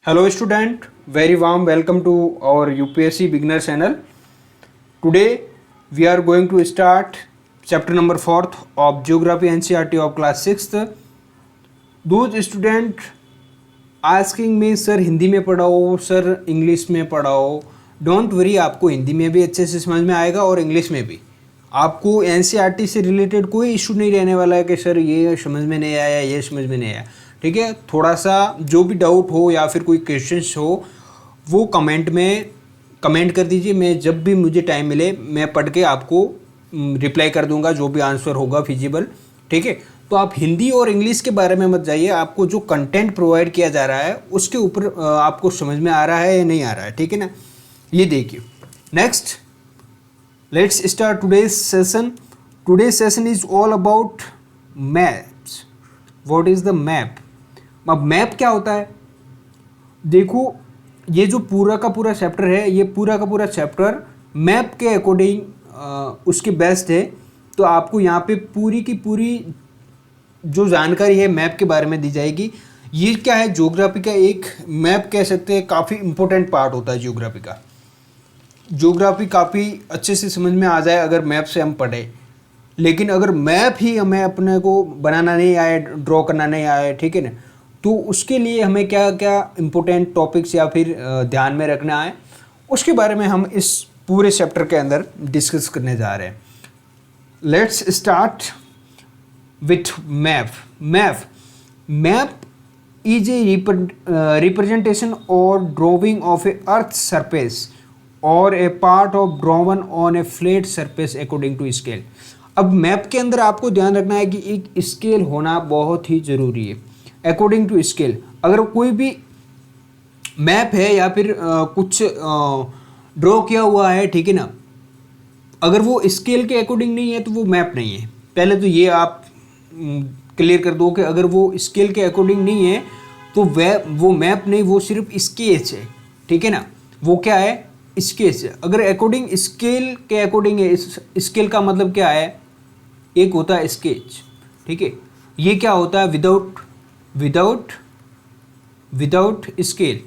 Hello student, very warm welcome to our UPSC beginner channel. Today we are going to start chapter number 4th of Geography NCERT of class 6th. Those student asking me sir Hindi में पढ़ाओ, sir English में पढ़ाओ. Don't worry, आपको हिंदी में भी अच्छे से समझ में आएगा और इंग्लिश में भी. आपको एनसीईआरटी से रिलेटेड कोई इशू नहीं रहने वाला है कि सर ये समझ में नहीं आया, ये समझ में नहीं आया. ठीक है, थोड़ा सा जो भी डाउट हो या फिर कोई क्वेश्चंस हो वो कमेंट में कमेंट कर दीजिए. मैं जब भी मुझे टाइम मिले मैं पढ़ के आपको रिप्लाई कर दूंगा जो भी आंसर होगा फिजिबल. ठीक है, तो आप हिंदी और इंग्लिश के बारे में मत जाइए. आपको जो कंटेंट प्रोवाइड किया जा रहा है उसके ऊपर आपको समझ में आ रहा है या नहीं आ रहा है. ठीक है ना, ये देखिए. Next, let's start today's session. Today's session is all about maps. What is the map? अब मैप क्या होता है? देखो, ये जो पूरा का पूरा चैप्टर है, ये पूरा का पूरा चैप्टर मैप के अकॉर्डिंग उसके बेस्ट है. तो आपको यहाँ पे पूरी की पूरी जो जानकारी है मैप के बारे में दी जाएगी. ये क्या है, ज्योग्राफी का एक मैप कह सकते हैं, काफ़ी इंपॉर्टेंट पार्ट होता है ज्योग्राफी का. ज्योग्राफी काफ़ी अच्छे से समझ में आ जाए अगर मैप से हम पढ़े. लेकिन अगर मैप ही हमें अपने को बनाना नहीं आए, ड्रॉ करना नहीं आए, ठीक है ना, तो उसके लिए हमें क्या क्या इम्पोर्टेंट टॉपिक्स या फिर ध्यान में रखना है उसके बारे में हम इस पूरे चैप्टर के अंदर डिस्कस करने जा रहे हैं. Let's start with map. Map is a representation और drawing of a earth surface और a part of drawn on a flat surface according to scale. अब मैप के अंदर आपको ध्यान रखना है कि एक स्केल होना बहुत ही ज़रूरी है. अकॉर्डिंग टू स्केल, अगर कोई भी मैप है या फिर कुछ ड्रॉ किया हुआ है, ठीक है ना, अगर वो स्केल के अकॉर्डिंग नहीं है तो वो मैप नहीं है. पहले तो ये आप क्लियर कर दो कि अगर वो स्केल के अकॉर्डिंग नहीं है तो वो मैप नहीं, वो सिर्फ स्केच है. ठीक है ना, वो क्या है, स्केच है. अगर अकॉर्डिंग स्केल के अकॉर्डिंग है, स्केल का मतलब क्या है, एक होता है स्केच. ठीक है, ये क्या होता है, विदाउट स्केल.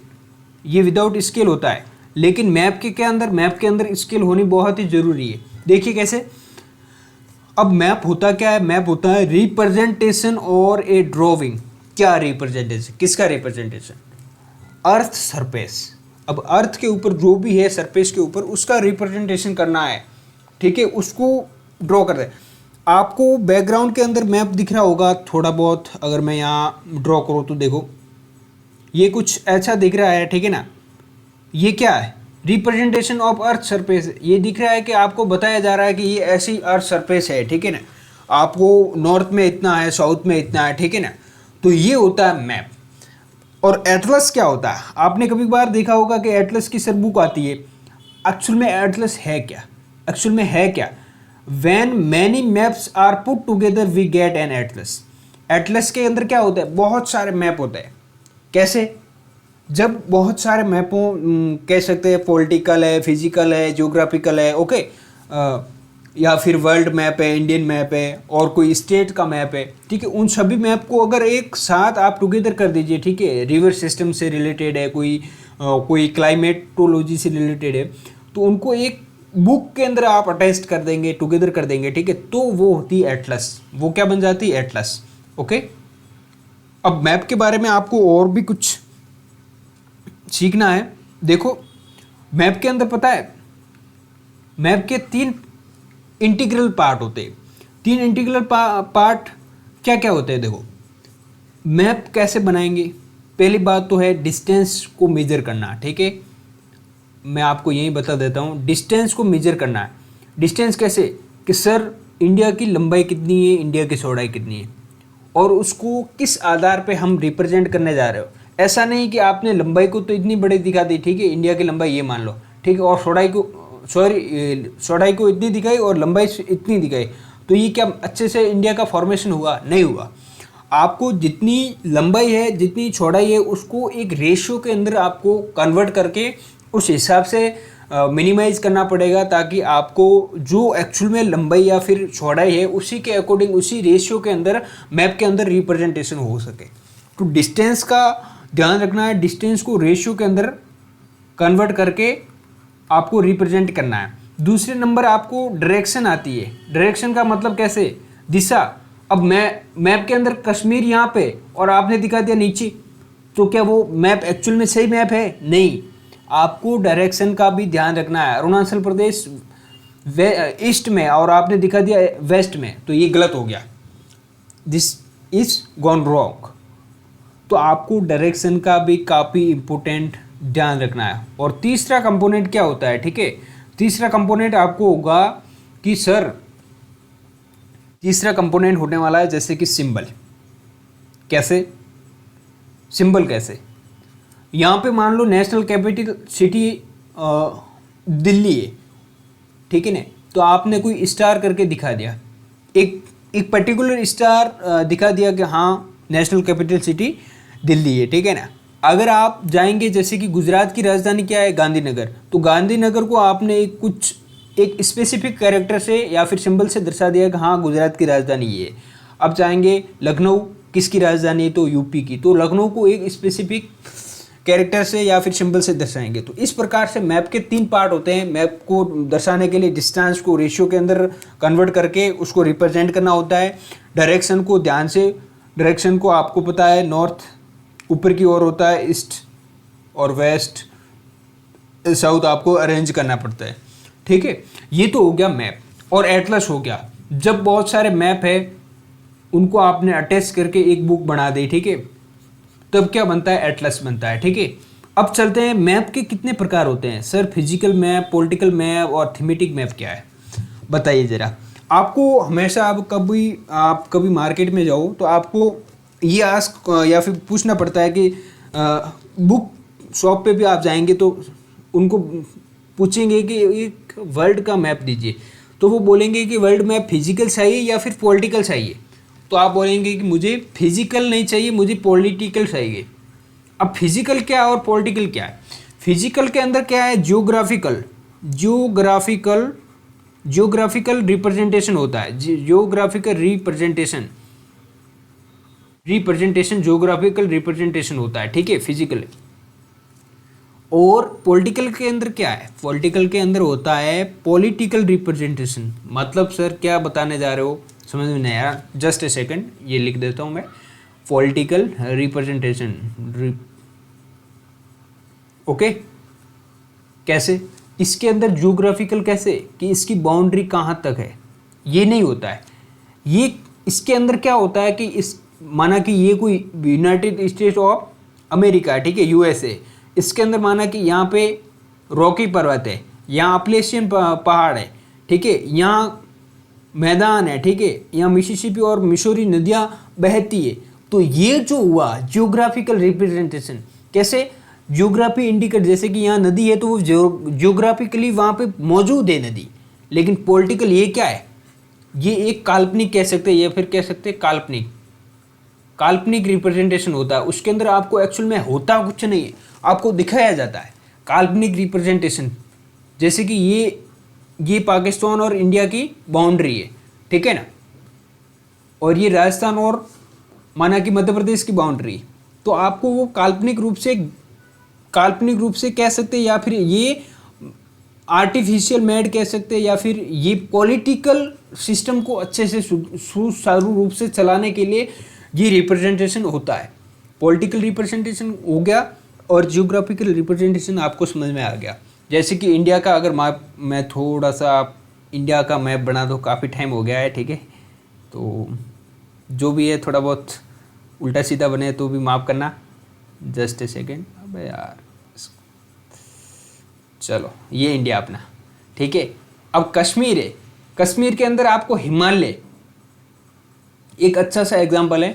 ये विदाउट स्केल होता है. लेकिन मैप के अंदर, मैप के अंदर स्केल होनी बहुत ही ज़रूरी है. देखिए कैसे. अब मैप होता क्या है, मैप होता है रिप्रेजेंटेशन और ए ड्राइंग. क्या रिप्रेजेंटेशन, किसका रिप्रेजेंटेशन? Earth surface. अब अर्थ के ऊपर जो भी है सरफेस के ऊपर उसका रिप्रेजेंटेशन करना है. ठीक है, उसको ड्रॉ कर दे. आपको बैकग्राउंड के अंदर मैप दिख रहा होगा थोड़ा बहुत. अगर मैं यहाँ ड्रॉ करूँ तो देखो ये कुछ ऐसा दिख रहा है. ठीक है ना, ये क्या है, रिप्रेजेंटेशन ऑफ अर्थ सरफेस. ये दिख रहा है कि आपको बताया जा रहा है कि ये ऐसी अर्थ सरफेस है. ठीक है ना, आपको नॉर्थ में इतना है, साउथ में इतना है. ठीक है ना, तो ये होता है मैप. और एटलस क्या होता है? आपने कभी बार देखा होगा कि एटलस की सर बुक आती है. एक्चुअल में एटलस है क्या? When many maps are put together we get an atlas. Atlas के अंदर क्या होता है, बहुत सारे मैप होते हैं. कैसे? जब बहुत सारे मैपों कह सकते हैं, पॉलिटिकल है, फिजिकल है, ज्योग्राफिकल है, ओके, या फिर वर्ल्ड मैप है, इंडियन मैप है, और कोई स्टेट का मैप है. ठीक है, उन सभी मैप को अगर एक साथ आप टुगेदर कर दीजिए, ठीक है, रिवर सिस्टम से रिलेटेड है, कोई क्लाइमेटोलॉजी से रिलेटेड है, तो उनको एक बुक के अंदर आप अटैच कर देंगे, टुगेदर कर देंगे. ठीक है, तो वो होती है एटलस. वो क्या बन जाती है, एटलस. ओके, अब मैप के बारे में आपको और भी कुछ सीखना है. देखो, मैप के अंदर पता है, मैप के 3 इंटीग्रल पार्ट होते हैं. 3 इंटीग्रल पार्ट क्या क्या होते हैं? देखो, मैप कैसे बनाएंगे? पहली बात तो है डिस्टेंस को मेजर करना. ठीक है, मैं आपको यही बता देता हूँ, डिस्टेंस को मेजर करना है. डिस्टेंस कैसे, कि सर इंडिया की लंबाई कितनी है, इंडिया की चौड़ाई कितनी है, और उसको किस आधार पे हम रिप्रेजेंट करने जा रहे हो. ऐसा नहीं कि आपने लंबाई को तो इतनी बड़ी दिखा दी, ठीक है, इंडिया की लंबाई ये मान लो, ठीक है, और चौड़ाई को इतनी दिखाई और लंबाई इतनी दिखाई, तो ये क्या अच्छे से इंडिया का फॉर्मेशन हुआ? नहीं हुआ. आपको जितनी लंबाई है, जितनी चौड़ाई है, उसको एक रेशियो के अंदर आपको कन्वर्ट करके उस हिसाब से मिनिमाइज करना पड़ेगा, ताकि आपको जो एक्चुअल में लंबाई या फिर चौड़ाई है उसी के अकॉर्डिंग, उसी रेशियो के अंदर मैप के अंदर रिप्रेजेंटेशन हो सके. तो डिस्टेंस का ध्यान रखना है डिस्टेंस को रेशियो के अंदर कन्वर्ट करके आपको रिप्रेजेंट करना है। दूसरे नंबर आपको डायरेक्शन आती है। डायरेक्शन का मतलब कैसे, दिशा। अब मैप के अंदर कश्मीर यहाँ पे और आपने दिखा दिया नीचे, तो क्या वो मैप एक्चुअल में सही मैप है? नहीं, आपको डायरेक्शन का भी ध्यान रखना है। अरुणाचल प्रदेश ईस्ट में और आपने दिखा दिया वेस्ट में, तो ये गलत हो गया, दिस इज गॉन रॉन्ग। तो आपको डायरेक्शन का भी काफ़ी इम्पोर्टेंट ध्यान रखना है। और तीसरा कंपोनेंट क्या होता है, ठीक है, तीसरा कंपोनेंट आपको होगा कि सर, तीसरा कंपोनेंट होने वाला है जैसे कि सिंबल। कैसे सिंबल कैसे, यहाँ पे मान लो नेशनल कैपिटल सिटी दिल्ली है, ठीक है ना, तो आपने कोई स्टार करके दिखा दिया, एक पर्टिकुलर स्टार दिखा दिया कि हाँ नेशनल कैपिटल सिटी दिल्ली है, ठीक है ना। अगर आप जाएंगे जैसे कि गुजरात की राजधानी क्या है, गांधीनगर, तो गांधीनगर को आपने एक स्पेसिफिक कैरेक्टर से या फिर सिंबल से दर्शा दिया कि हाँ गुजरात की राजधानी ये है। अब चाहेंगे लखनऊ किसकी राजधानी है, तो यूपी की, तो लखनऊ को एक स्पेसिफिक कैरेक्टर से या फिर सिंबल से दर्शाएंगे। तो इस प्रकार से मैप के 3 पार्ट होते हैं। मैप को दर्शाने के लिए डिस्टेंस को रेशियो के अंदर कन्वर्ट करके उसको रिप्रेजेंट करना होता है। डायरेक्शन को ध्यान से, डायरेक्शन को आपको पता है नॉर्थ ऊपर की ओर होता है, ईस्ट और वेस्ट साउथ आपको अरेंज करना पड़ता है, ठीक है। ये तो हो गया मैप। और एटलस हो गया, जब बहुत सारे मैप है उनको आपने अटैच करके एक बुक बना दी, ठीक है, तब क्या बनता है, एटलस बनता है, ठीक है। अब चलते हैं मैप के कितने प्रकार होते हैं sir, physical map, political map और थीमेटिक मैप क्या है, बताइए ज़रा। आपको हमेशा आप कभी मार्केट में जाओ तो आपको ये आस्क या फिर पूछना पड़ता है कि बुक शॉप पे भी आप जाएंगे तो उनको पूछेंगे कि एक वर्ल्ड का मैप दीजिए, तो वो बोलेंगे कि वर्ल्ड मैप फिजिकल चाहिए या फिर पॉलिटिकल चाहिए। तो आप बोलेंगे कि मुझे फिजिकल नहीं चाहिए, मुझे पॉलिटिकल चाहिए। अब फिजिकल क्या और पॉलिटिकल क्या है? फिजिकल के अंदर क्या है, जियोग्राफिकल रिप्रेजेंटेशन होता है, जियोग्राफिकल रिप्रेजेंटेशन जियोग्राफिकल रिप्रेजेंटेशन होता है, ठीक है, फिजिकल। और पॉलिटिकल के अंदर क्या है, पॉलिटिकल के अंदर होता है पॉलिटिकल रिप्रेजेंटेशन। मतलब सर क्या बताने जा रहे हो, समझ में नहीं आया, जस्ट ए सेकंड, ये लिख देता हूँ मैं, पॉलिटिकल रिप्रेजेंटेशन, ओके। कैसे, इसके अंदर जियोग्राफिकल कैसे, कि इसकी बाउंड्री कहाँ तक है, ये नहीं होता है। ये इसके अंदर क्या होता है कि इस माना कि ये कोई यूनाइटेड स्टेट्स ऑफ अमेरिका है, ठीक है, यूएसए, इसके अंदर माना कि यहाँ पे रॉकी पर्वत है, यहाँ अपलेशियन पहाड़ है, ठीक है, यहाँ मैदान है, ठीक है, यहाँ मिसिसिपी और मिसौरी नदियाँ बहती है। तो ये जो हुआ जियोग्राफिकल रिप्रेजेंटेशन, कैसे, जियोग्राफी इंडिकेट, जैसे कि यहाँ नदी है तो वो जियोग्राफिकली वहाँ पे मौजूद है नदी। लेकिन पॉलिटिकल ये क्या है, ये एक काल्पनिक कह सकते हैं या फिर कह सकते हैं काल्पनिक रिप्रेजेंटेशन होता है। उसके अंदर आपको एक्चुअल में होता कुछ नहीं है, आपको दिखाया जाता है काल्पनिक रिप्रेजेंटेशन। जैसे कि ये पाकिस्तान और इंडिया की बाउंड्री है, ठीक है ना, और ये राजस्थान और माना कि मध्य प्रदेश की बाउंड्री, तो आपको वो काल्पनिक रूप से कह सकते हैं, या फिर ये आर्टिफिशियल मेड कह सकते हैं, या फिर ये पॉलिटिकल सिस्टम को अच्छे से सुचारू रूप से चलाने के लिए ये रिप्रेजेंटेशन होता है। पॉलिटिकल रिप्रेजेंटेशन हो गया और जियोग्राफिकल रिप्रेजेंटेशन आपको समझ में आ गया। जैसे कि इंडिया का अगर मैं थोड़ा सा इंडिया का मैप बना दो, काफ़ी टाइम हो गया है, ठीक है, तो जो भी है थोड़ा बहुत उल्टा सीधा बने तो भी माफ़ करना, जस्ट ए सेकेंड। अबे यार, चलो ये इंडिया अपना, ठीक है। अब कश्मीर है, कश्मीर के अंदर आपको हिमालय एक अच्छा सा एग्जाम्पल है।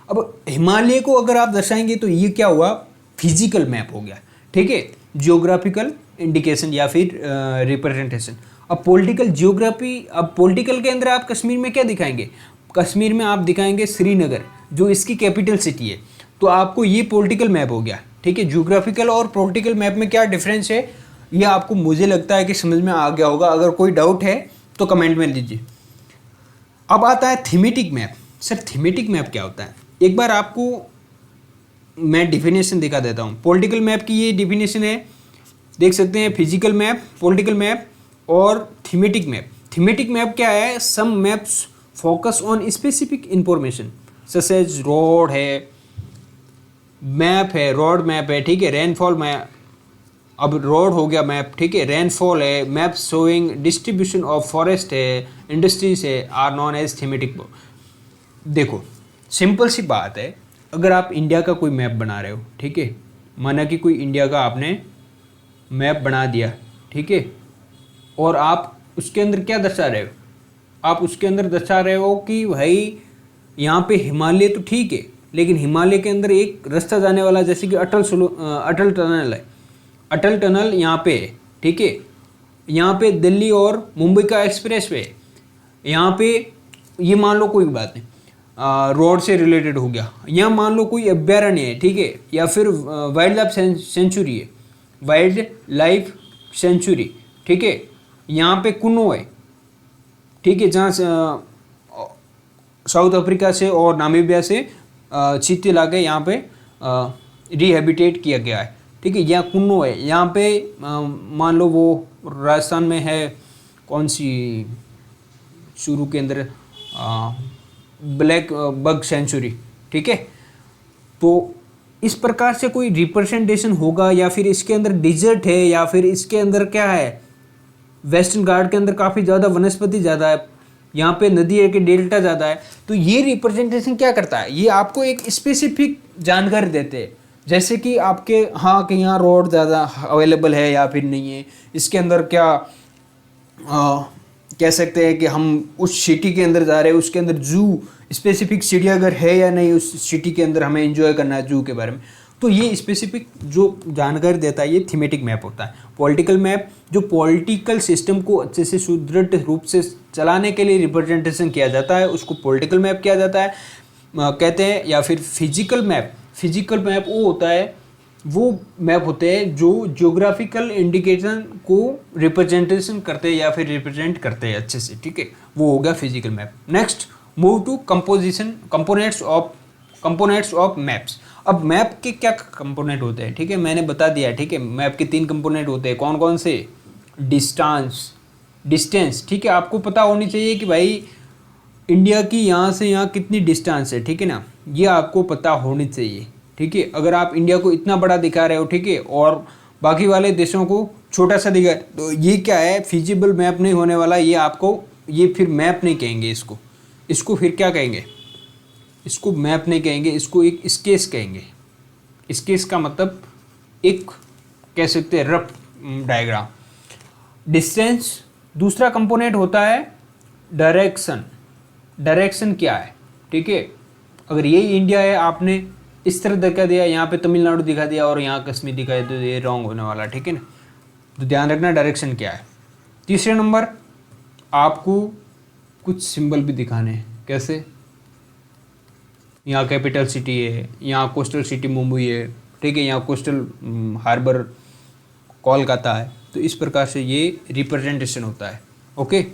अब हिमालय को अगर आप दर्शाएंगे तो ये क्या हुआ, फिजिकल मैप हो गया, ठीक है, जियोग्राफिकल इंडिकेशन या फिर रिप्रेजेंटेशन। अब पॉलिटिकल के अंदर आप कश्मीर में क्या दिखाएंगे, कश्मीर में आप दिखाएंगे श्रीनगर, जो इसकी कैपिटल सिटी है, तो आपको ये पॉलिटिकल मैप हो गया, ठीक है। जियोग्राफिकल और पॉलिटिकल मैप में क्या डिफरेंस है, ये आपको मुझे लगता है कि समझ में आ गया होगा। अगर कोई डाउट है तो कमेंट में दीजिए। अब आता है thematic map. Sir thematic map क्या होता है, एक बार आपको मैं डिफिनेशन दिखा देता हूँ। पॉलिटिकल मैप की ये डिफिनेशन है, देख सकते हैं, फिजिकल मैप, पॉलिटिकल मैप और थीमेटिक मैप। थीमेटिक मैप क्या है? Some maps focus on specific information such as road है, मैप है, रोड मैप है, ठीक है, रेनफॉल मैप, अब रोड हो गया मैप, ठीक है, रेनफॉल है, map showing distribution of forest है, इंडस्ट्रीज है, आर नॉन एज थीमेटिक। देखो सिंपल सी बात है, अगर आप इंडिया का कोई मैप बना रहे हो, ठीक है, माना कि कोई इंडिया का आपने मैप बना दिया, ठीक है, और आप उसके अंदर क्या दर्शा रहे हो? आप उसके अंदर दर्शा रहे हो कि भाई यहाँ पे हिमालय तो ठीक है, लेकिन हिमालय के अंदर एक रास्ता जाने वाला, जैसे कि अटल टनल है, अटल टनल यहाँ पे है, ठीक है, यहाँ पे दिल्ली और मुंबई का एक्सप्रेस वे है, यहाँ पे ये मान लो कोई बात नहीं, रोड से रिलेटेड हो गया, यहाँ मान लो कोई अभ्यारण्य है, ठीक है, या फिर वाइल्ड लाइफ सेंचुरी है, वाइल्ड लाइफ सेंचुरी, ठीक है, यहाँ पे कुनो है, ठीक है, जहाँ साउथ अफ्रीका से और नामीबिया से चीते ला के यहाँ पे रिहेबिटेट किया गया है, ठीक है, यहाँ कुन्नो है, यहाँ पे मान लो वो राजस्थान में है, कौन सी शुरू के अंदर ब्लैक बग सेंचुरी, ठीक है। तो इस प्रकार से कोई रिप्रेजेंटेशन होगा, या फिर इसके अंदर डिजर्ट है, या फिर इसके अंदर क्या है, वेस्टर्न घाट के अंदर काफ़ी ज़्यादा वनस्पति ज़्यादा है, यहाँ पे नदी है कि डेल्टा ज़्यादा है, तो ये रिप्रेजेंटेशन क्या करता है, ये आपको एक स्पेसिफिक जानकारी देते हैं, जैसे कि आपके हाँ कि यहाँ रोड ज़्यादा अवेलेबल है या फिर नहीं है, इसके अंदर क्या कह सकते हैं कि हम उस सिटी के अंदर जा रहे हैं, उसके अंदर जू, स्पेसिफिक चिड़ियाघर है या नहीं उस सिटी के अंदर, हमें एंजॉय करना है जू के बारे में। तो ये स्पेसिफिक जो जानकारी देता है ये थीमेटिक मैप होता है। पॉलिटिकल मैप जो पॉलिटिकल सिस्टम को अच्छे से सुदृढ़ रूप से चलाने के लिए रिप्रेजेंटेशन किया जाता है, उसको पॉलिटिकल मैप किया जाता है कहते हैं। या फिर फिजिकल मैप वो होता है, वो मैप होते हैं जो जियोग्राफिकल इंडिकेशन को रिप्रेजेंटेशन करते हैं या फिर रिप्रेजेंट करते हैं अच्छे से, ठीक है, वो हो गया physical map. Next move two components of maps. अब मैप के क्या कंपोनेंट होते हैं, ठीक है, मैंने बता दिया, ठीक है, मैप के 3 कंपोनेंट होते हैं, कौन कौन से? डिस्टेंस, ठीक है, आपको पता होनी चाहिए कि भाई इंडिया की यहाँ से यहाँ कितनी डिस्टेंस है, ठीक है ना, ये आपको पता होनी चाहिए, ठीक है। अगर आप इंडिया को इतना बड़ा दिखा रहे हो, ठीक है, और बाकी वाले देशों को छोटा सा दिखा, तो ये क्या है, फिजिबल मैप नहीं होने वाला, ये आपको, ये फिर मैप नहीं कहेंगे इसको फिर क्या कहेंगे, इसको मैप नहीं कहेंगे, इसको एक स्केच कहेंगे। स्केच का मतलब एक कह सकते हैं रफ डायग्राम। डिस्टेंस दूसरा कंपोनेंट होता है डायरेक्शन क्या है, ठीक है, अगर यही इंडिया है, आपने इस तरह दिखा दिया, यहाँ पे तमिलनाडु दिखा दिया और यहाँ कश्मीर दिखा दिया, तो ये रॉन्ग होने वाला, ठीक है ना, तो ध्यान रखना डायरेक्शन क्या है। तीसरे नंबर आपको कुछ सिंबल भी दिखाने हैं, कैसे, यहाँ कैपिटल सिटी है, यहाँ कोस्टल सिटी मुंबई है, ठीक है, यहाँ कोस्टल हार्बर कोलकाता है, तो इस प्रकार से ये रिप्रेजेंटेशन होता है। Okay,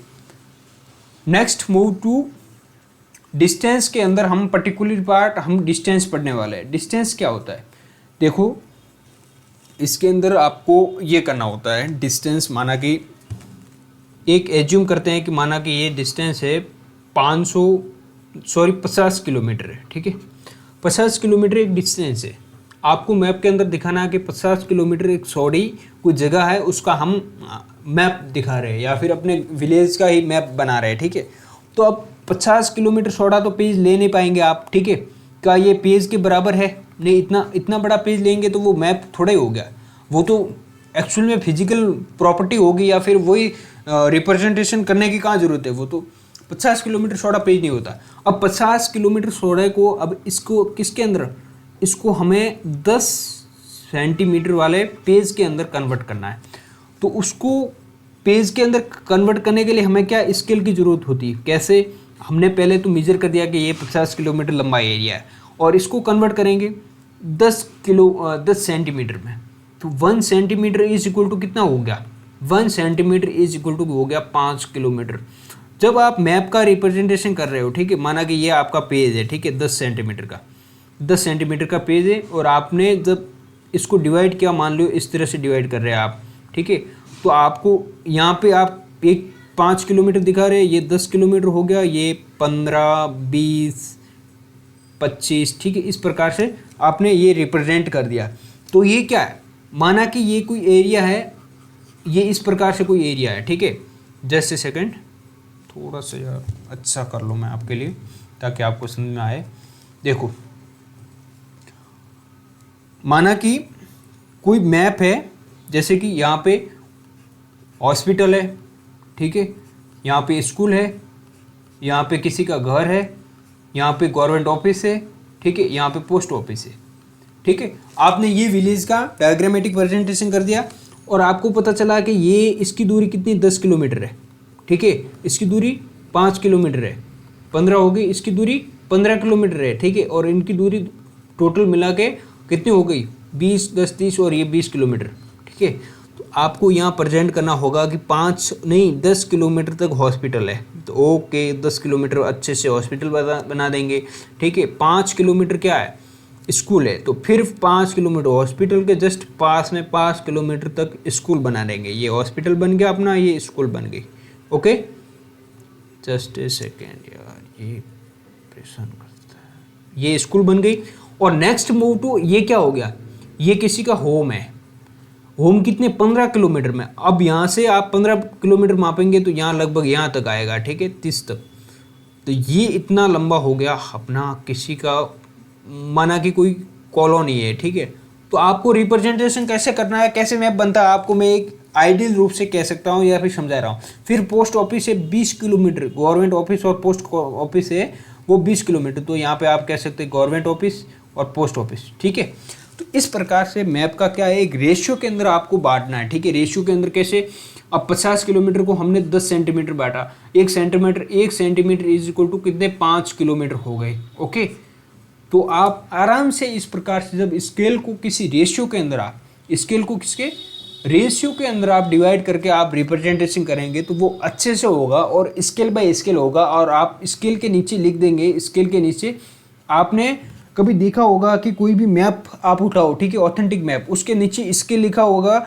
next move to distance के अंदर हम पर्टिकुलर पार्ट हम डिस्टेंस पढ़ने वाले हैं। डिस्टेंस क्या होता है, देखो इसके अंदर आपको ये करना होता है, डिस्टेंस माना कि एक एज्यूम करते हैं कि माना कि ये डिस्टेंस है 50 किलोमीटर है, ठीक है, 50 किलोमीटर एक डिस्टेंस है। आपको मैप के अंदर दिखाना है कि 50 किलोमीटर एक सॉरी कोई जगह है, उसका हम मैप दिखा रहे हैं या फिर अपने विलेज का ही मैप बना रहे हैं, ठीक है। तो अब 50 किलोमीटर छोड़ा तो पेज ले नहीं पाएंगे आप, ठीक है, क्या ये पेज के बराबर है? नहीं, इतना बड़ा पेज लेंगे तो वो मैप थोड़ा ही हो गया, वो तो एक्चुअल में फिजिकल प्रॉपर्टी होगी या फिर वही रिप्रेजेंटेशन करने की कहाँ ज़रूरत है, वो तो 50 किलोमीटर छोड़ा पेज नहीं होता। अब 50 किलोमीटर छोड़े को अब इसको किसके अंदर, इसको हमें 10 सेंटीमीटर वाले पेज के अंदर कन्वर्ट करना है। तो उसको पेज के अंदर कन्वर्ट करने के लिए हमें क्या स्केल की ज़रूरत होती है, कैसे, हमने पहले तो मेजर कर दिया कि ये 50 किलोमीटर लंबा एरिया है और इसको कन्वर्ट करेंगे 10 सेंटीमीटर में, तो 1 सेंटीमीटर इज इक्वल टू कितना हो गया, 1 सेंटीमीटर इज इक्वल टू हो गया 5 किलोमीटर। जब आप मैप का रिप्रेजेंटेशन कर रहे हो, ठीक है, माना कि ये आपका पेज है, ठीक है, 10 सेंटीमीटर का, 10 सेंटीमीटर का पेज है और आपने जब इसको डिवाइड किया, मान लो इस तरह से डिवाइड कर रहे हैं आप, ठीक है, तो आपको यहाँ पे आप एक 5 किलोमीटर दिखा रहे हैं, ये 10 किलोमीटर हो गया, ये 15, 20, 25, ठीक है, इस प्रकार से आपने ये रिप्रेजेंट कर दिया। तो ये क्या है, माना कि ये कोई एरिया है, ये इस प्रकार से कोई एरिया है, ठीक है। जस्ट ए सेकेंड, थोड़ा सा यार अच्छा कर लो मैं आपके लिए ताकि आपको समझ में आए। देखो, माना कि कोई मैप है, जैसे कि यहाँ पे हॉस्पिटल है, ठीक है, यहाँ पे स्कूल है, यहाँ पे किसी का घर है, यहाँ पे गवर्नमेंट ऑफिस है, ठीक है, यहाँ पे पोस्ट ऑफिस है, ठीक है। आपने ये विलेज का डायग्रामेटिक प्रेजेंटेशन कर दिया और आपको पता चला कि ये इसकी दूरी कितनी 10 किलोमीटर है, ठीक है, इसकी दूरी 5 किलोमीटर है, 15 हो गई, इसकी दूरी 15 किलोमीटर है, ठीक है, और इनकी दूरी टोटल मिला के कितनी हो गई 20, 10, 30 और ये 20 किलोमीटर, ठीक है। तो आपको यहाँ प्रेजेंट करना होगा कि 10 किलोमीटर तक हॉस्पिटल है, तो ओके 10 किलोमीटर अच्छे से हॉस्पिटल बना देंगे, ठीक है। 5 किलोमीटर क्या है, स्कूल है, तो फिर 5 किलोमीटर हॉस्पिटल के जस्ट पास में 5 किलोमीटर तक स्कूल बना देंगे। ये हॉस्पिटल बन गया अपना, ये स्कूल बन गई, ओके। जस्ट ए सेकेंड यार, ये प्रेशन करता है, ये स्कूल बन गई। और नेक्स्ट मूव टू, ये क्या हो गया, ये किसी का होम है, होम कितने 15 किलोमीटर में। अब यहाँ से आप 15 किलोमीटर मापेंगे तो यहाँ लगभग यहाँ तक आएगा, ठीक है, 30 तक। तो ये इतना लंबा हो गया अपना किसी का, माना कि कोई कॉलोनी है, ठीक है। तो आपको रिप्रेजेंटेशन कैसे करना है, कैसे मैप बनता है, आपको मैं एक आइडियल रूप से कह सकता हूँ या फिर समझा रहा हूँ। फिर पोस्ट ऑफिस है 20 किलोमीटर, गवर्नमेंट ऑफिस और पोस्ट ऑफिस है वो 20 किलोमीटर, तो यहाँ पे आप कह सकते हैं गवर्नमेंट ऑफिस और पोस्ट ऑफिस, ठीक है। तो इस प्रकार से मैप का क्या है, एक रेशियो के अंदर आपको बांटना है, ठीक है। रेशियो के अंदर कैसे, अब 50 किलोमीटर को हमने 10 सेंटीमीटर बांटा, 1 सेंटीमीटर इज इक्वल टू कितने 5 किलोमीटर हो गए, ओके। तो आप आराम से इस प्रकार से जब स्केल को किसी रेशियो के अंदर, आप स्केल को किसके रेशियो के अंदर आप डिवाइड करके आप रिप्रेजेंटेशन करेंगे तो वो अच्छे से होगा और स्केल बाय स्केल होगा। और आप स्केल के नीचे लिख देंगे, स्केल के नीचे आपने कभी देखा होगा कि कोई भी मैप आप उठाओ, ठीक है, ऑथेंटिक मैप, उसके नीचे स्केल लिखा होगा,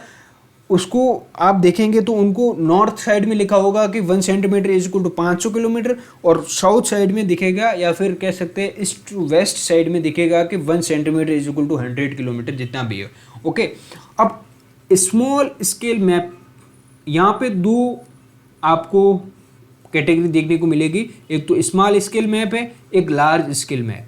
उसको आप देखेंगे तो उनको नॉर्थ साइड में लिखा होगा कि 1 centimetre is equal to 500 kilometre, और साउथ साइड में दिखेगा या फिर कह सकते हैं ईस्ट टू वेस्ट साइड में दिखेगा कि 1 centimetre is equal to 100 kilometre, जितना भी है, ओके। अब स्मॉल स्केल मैप, यहाँ पे 2 आपको कैटेगरी देखने को मिलेगी, एक तो स्मॉल स्केल मैप है, एक लार्ज स्केल मैप।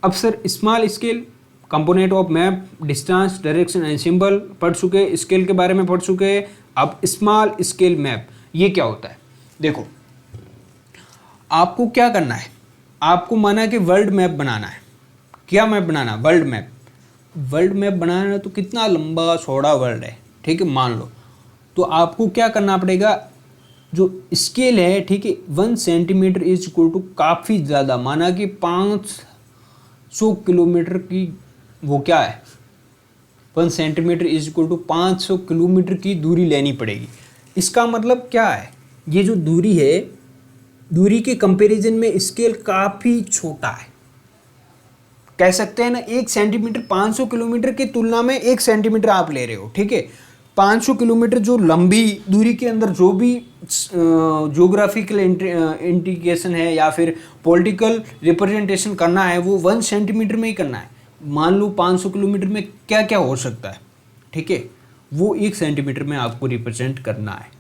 अब sir small scale component of map, distance, direction and symbol पढ़ चुके, स्केल के बारे में पढ़ चुके। अब स्मॉल स्केल मैप ये क्या होता है, देखो आपको क्या करना है, आपको माना कि वर्ल्ड मैप बनाना है। क्या मैप बनाना, वर्ल्ड मैप। वर्ल्ड मैप बनाना है तो कितना लंबा चौड़ा वर्ल्ड है, ठीक है, मान लो। तो आपको क्या करना पड़ेगा, जो स्केल है, ठीक है, 1 सेंटीमीटर इज इक्वल टू काफ़ी ज़्यादा, माना कि 500 किलोमीटर की वो क्या है, 1 centimetre is equal to 500 kilometre की दूरी लेनी पड़ेगी। इसका मतलब क्या है, ये जो दूरी है, दूरी के कंपैरिजन में स्केल काफ़ी छोटा है, कह सकते हैं ना। 1 सेंटीमीटर 500 किलोमीटर की तुलना में 1 सेंटीमीटर आप ले रहे हो, ठीक है। 500 किलोमीटर जो लंबी दूरी के अंदर जो भी ज्योग्राफिकल इंडिकेशन है या फिर पॉलिटिकल रिप्रेजेंटेशन करना है वो 1 सेंटीमीटर में ही करना है। मान लो 500 किलोमीटर में क्या क्या हो सकता है, ठीक है, वो 1 सेंटीमीटर में आपको रिप्रेजेंट करना है।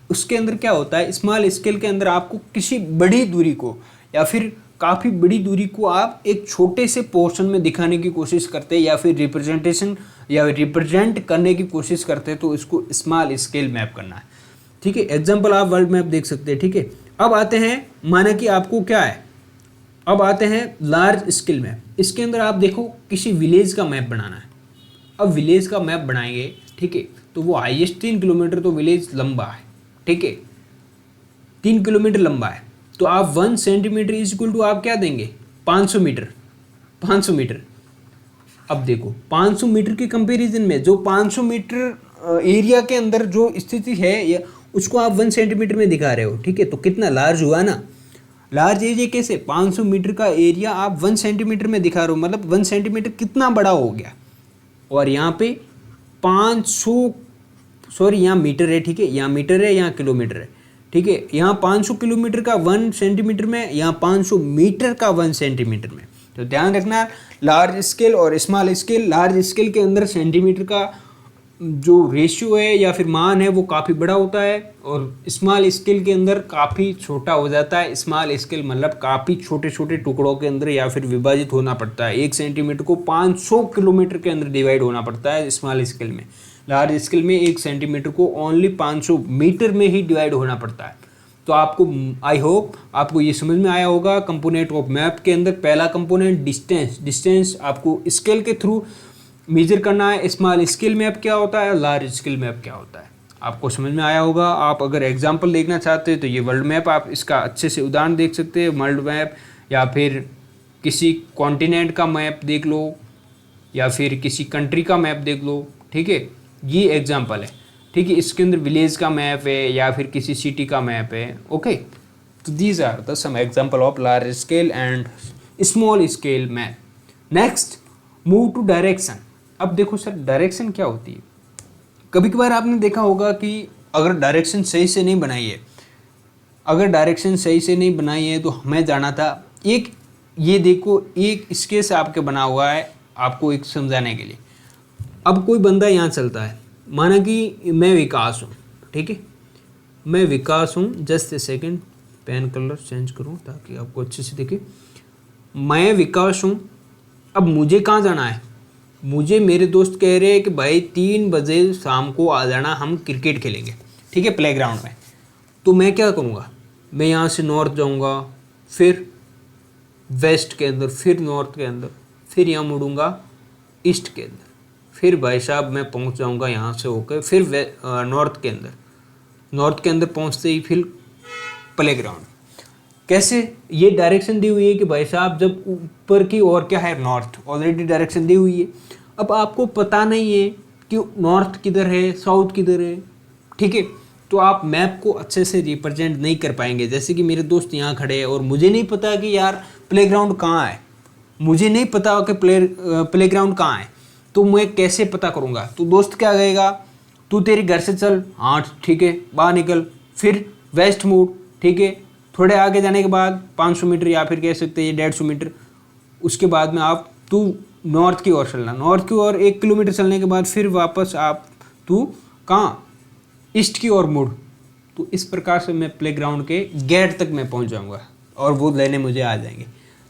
उसके अंदर क्या होता है, स्मॉल स्केल के अंदर आपको किसी बड़ी दूरी को या फिर काफ़ी बड़ी दूरी को आप एक छोटे से पोर्शन में दिखाने की कोशिश करते हैं या फिर रिप्रेजेंटेशन या रिप्रेजेंट करने की कोशिश करते हैं, तो इसको स्मॉल स्केल मैप करना है, ठीक है। एग्जांपल आप वर्ल्ड मैप देख सकते हैं, ठीक है। अब आते हैं, माना कि आपको क्या है, अब आते हैं लार्ज स्केल मैप। इसके अंदर आप देखो किसी विलेज का मैप बनाना है। अब विलेज का मैप बनाएंगे, ठीक है, तो वो हाईएस्ट 3 किलोमीटर तो विलेज लंबा है, ठीक है, 3 किलोमीटर लंबा है। तो आप 1 सेंटीमीटर इज इक्वल टू आप क्या देंगे, 500 मीटर, 500 मीटर। अब देखो 500 मीटर के कंपैरिजन में जो 500 मीटर एरिया के अंदर जो स्थिति है या उसको आप 1 सेंटीमीटर में दिखा रहे हो, ठीक है, तो कितना लार्ज हुआ ना। लार्ज एरिया कैसे, 500 मीटर का एरिया आप 1 सेंटीमीटर में दिखा रहे हो, मतलब 1 सेंटीमीटर कितना बड़ा हो गया। और यहाँ पे 500, सॉरी यहाँ मीटर है, ठीक है, यहाँ मीटर है, यहाँ किलोमीटर है, ठीक है। यहाँ 500 किलोमीटर का 1 सेंटीमीटर में, यहाँ 500 मीटर का 1 सेंटीमीटर में। तो ध्यान रखना, लार्ज स्केल और स्मॉल स्केल, लार्ज स्केल के अंदर सेंटीमीटर का जो रेशियो है या फिर मान है वो काफ़ी बड़ा होता है, और स्मॉल स्केल के अंदर काफ़ी छोटा हो जाता है। स्मॉल स्केल मतलब काफ़ी छोटे छोटे टुकड़ों के अंदर या फिर विभाजित होना पड़ता है। 1 सेंटीमीटर को 500 किलोमीटर के अंदर डिवाइड होना पड़ता है स्मॉल स्केल में। लार्ज स्केल में 1 सेंटीमीटर को ओनली 500 मीटर में ही डिवाइड होना पड़ता है। तो आपको, आई होप आपको ये समझ में आया होगा। कंपोनेंट ऑफ मैप के अंदर पहला कंपोनेंट डिस्टेंस, डिस्टेंस आपको स्केल के थ्रू मेजर करना है। स्मॉल स्केल मैप क्या होता है, लार्ज स्केल मैप क्या होता है, आपको समझ में आया होगा। आप अगर एग्जांपल देखना चाहते हैं तो ये वर्ल्ड मैप, आप इसका अच्छे से उदाहरण देख सकते हैं, वर्ल्ड मैप, या फिर किसी कॉन्टिनेंट का मैप देख लो, या फिर किसी कंट्री का मैप देख लो, ठीक है, ये एग्जाम्पल है, ठीक है। इसके अंदर विलेज का मैप है या फिर किसी सिटी का मैप है, ओके। तो these are the some example of large scale and small scale map. Next, move to direction. अब देखो सर, डायरेक्शन क्या होती है। कभी कभार आपने देखा होगा कि अगर डायरेक्शन सही से नहीं बनाई है, अगर डायरेक्शन सही से नहीं बनाई है तो हमें जाना था एक, ये देखो एक स्केच आपके बना हुआ है आपको एक समझाने के लिए। अब कोई बंदा यहाँ चलता है, माना कि मैं विकास हूँ, ठीक है, मैं विकास हूँ। Just a second, pen colour change करूँ ताकि आपको अच्छे से दिखे। मैं विकास हूँ, अब मुझे कहाँ जाना है, मुझे मेरे दोस्त कह रहे हैं कि भाई 3 बजे शाम को आ जाना, हम क्रिकेट खेलेंगे, ठीक है, प्लेग्राउंड में। तो मैं क्या करूँगा, मैं यहाँ से नॉर्थ जाऊँगा, फिर वेस्ट के अंदर, फिर नॉर्थ के अंदर, फिर यहाँ मुड़ूंगा ईस्ट के अंदर, फिर भाई साहब मैं पहुँच जाऊँगा यहाँ से होकर फिर नॉर्थ के अंदर, नॉर्थ के अंदर पहुँचते ही फिर प्लेग्राउंड। कैसे, ये डायरेक्शन दी हुई है कि भाई साहब जब ऊपर की ओर क्या है, नॉर्थ, ऑलरेडी डायरेक्शन दी हुई है। अब आपको पता नहीं है कि नॉर्थ किधर है, साउथ किधर है, ठीक है, तो आप मैप को अच्छे से रिप्रेजेंट नहीं कर पाएंगे। जैसे कि मेरे दोस्त यहाँ खड़े हैं और मुझे नहीं पता कि यार प्लेग्राउंड कहाँ है, मुझे नहीं पता कि प्लेग्राउंड कहाँ है, तो मैं कैसे पता करूँगा। तो दोस्त क्या कहेगा, तू तेरे घर से चल, हाँ ठीक है, बाहर निकल, फिर वेस्ट मूव, ठीक है, थोड़े आगे जाने के बाद 500 मीटर या फिर कह सकते हैं 150 मीटर, उसके बाद में आप तू नॉर्थ की ओर चलना, नॉर्थ की ओर 1 किलोमीटर चलने के बाद फिर वापस आप तू कहाँ, ईस्ट की ओर मुड़। तो इस प्रकार से मैं प्लेग्राउंड के गेट तक मैं पहुंच जाऊंगा और वो लेने मुझे आ जाएंगे।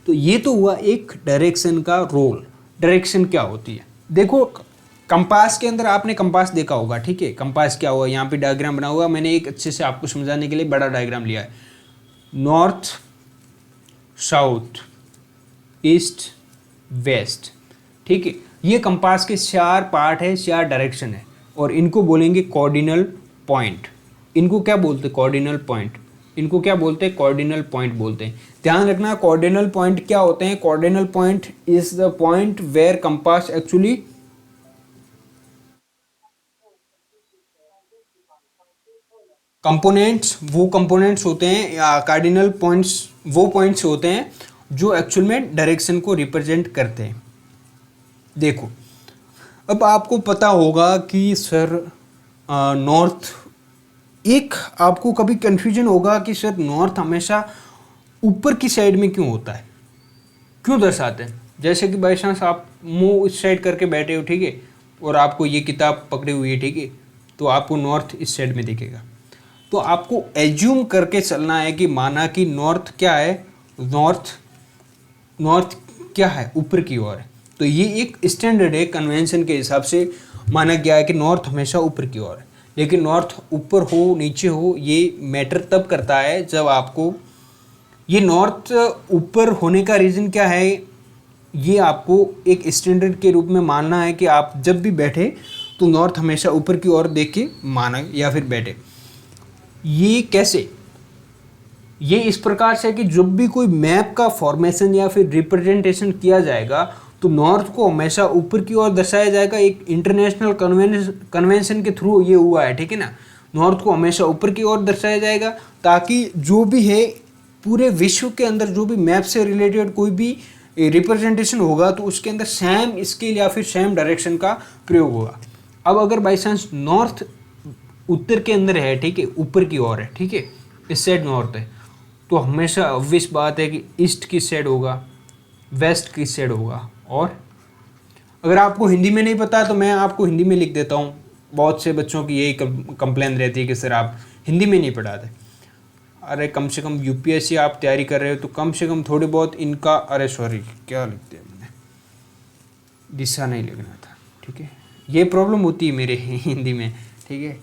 तो ये तो हुआ एक डायरेक्शन का रोल। डायरेक्शन क्या होती है, देखो कंपास के अंदर आपने कंपास देखा होगा, ठीक है, कंपास क्या हुआ, यहाँ पे डायग्राम बना हुआ, मैंने एक अच्छे से आपको समझाने के लिए बड़ा डायग्राम लिया है। नॉर्थ, साउथ, ईस्ट, वेस्ट, ठीक है, ये कंपास के 4 पार्ट है, 4 डायरेक्शन है, और इनको बोलेंगे कोऑर्डिनल पॉइंट। इनको क्या बोलते हैं, कोऑर्डिनल पॉइंट, इनको क्या बोलते हैं, कोऑर्डिनल पॉइंट बोलते हैं। ध्यान रखना, कोऑर्डिनल पॉइंट क्या होते हैं, cardinal point is the point where compass actually components, वो कंपोनेंट्स होते हैं या कार्डिनल पॉइंट्स वो पॉइंट्स होते हैं जो एक्चुअल में डायरेक्शन को रिप्रेजेंट करते हैं। देखो, अब आपको पता होगा कि सर नॉर्थ, एक आपको कभी कन्फ्यूजन होगा कि सर नॉर्थ हमेशा ऊपर की साइड में क्यों होता है, क्यों दर्शाते हैं। जैसे कि बाई चांस आप मुंह इस साइड करके बैठे हो, ठीक है, और आपको ये किताब पकड़ी हुई है, ठीक है, तो आपको नॉर्थ इस साइड में दिखेगा। तो आपको एज्यूम करके चलना है कि माना कि नॉर्थ क्या है, नॉर्थ क्या है, ऊपर की ओर है। तो ये एक स्टैंडर्ड है, कन्वेंशन के हिसाब से माना गया है कि नॉर्थ हमेशा ऊपर की ओर है। लेकिन नॉर्थ ऊपर हो नीचे हो ये मैटर तब करता है जब आपको, ये नॉर्थ ऊपर होने का रीज़न क्या है, ये आपको एक स्टैंडर्ड के रूप में मानना है कि आप जब भी बैठे तो नॉर्थ हमेशा ऊपर की ओर देख के माना या फिर बैठे। ये कैसे, ये इस प्रकार से कि जब भी कोई मैप का फॉर्मेशन या फिर रिप्रेजेंटेशन किया जाएगा तो नॉर्थ को हमेशा ऊपर की ओर दर्शाया जाएगा। एक इंटरनेशनल कन्वेंशन के थ्रू ये हुआ है, ठीक है ना, नॉर्थ को हमेशा ऊपर की ओर दर्शाया जाएगा ताकि जो भी है पूरे विश्व के अंदर जो भी मैप से रिलेटेड कोई भी रिप्रेजेंटेशन होगा तो उसके अंदर सेम स्केल या फिर सेम डायरेक्शन का प्रयोग होगा। अब अगर बाई चांस नॉर्थ उत्तर के अंदर है, ठीक है, ऊपर की ओर है, ठीक है, इस साइड नॉर्थ है, तो हमेशा ऑब्वियस बात है कि ईस्ट किस साइड होगा, वेस्ट किस साइड होगा। और अगर आपको हिंदी में नहीं पता तो मैं आपको हिंदी में लिख देता हूँ। बहुत से बच्चों की यही कंप्लेन रहती है कि सर आप हिंदी में नहीं पढ़ाते। अरे कम से कम यूपीएससी आप तैयारी कर रहे हो तो कम से कम थोड़ी बहुत इनका, अरे सॉरी क्या लिखते हैं मैंने, दिशा नहीं लिखना था, ठीक है, ये प्रॉब्लम होती है मेरे हिंदी में, ठीक है।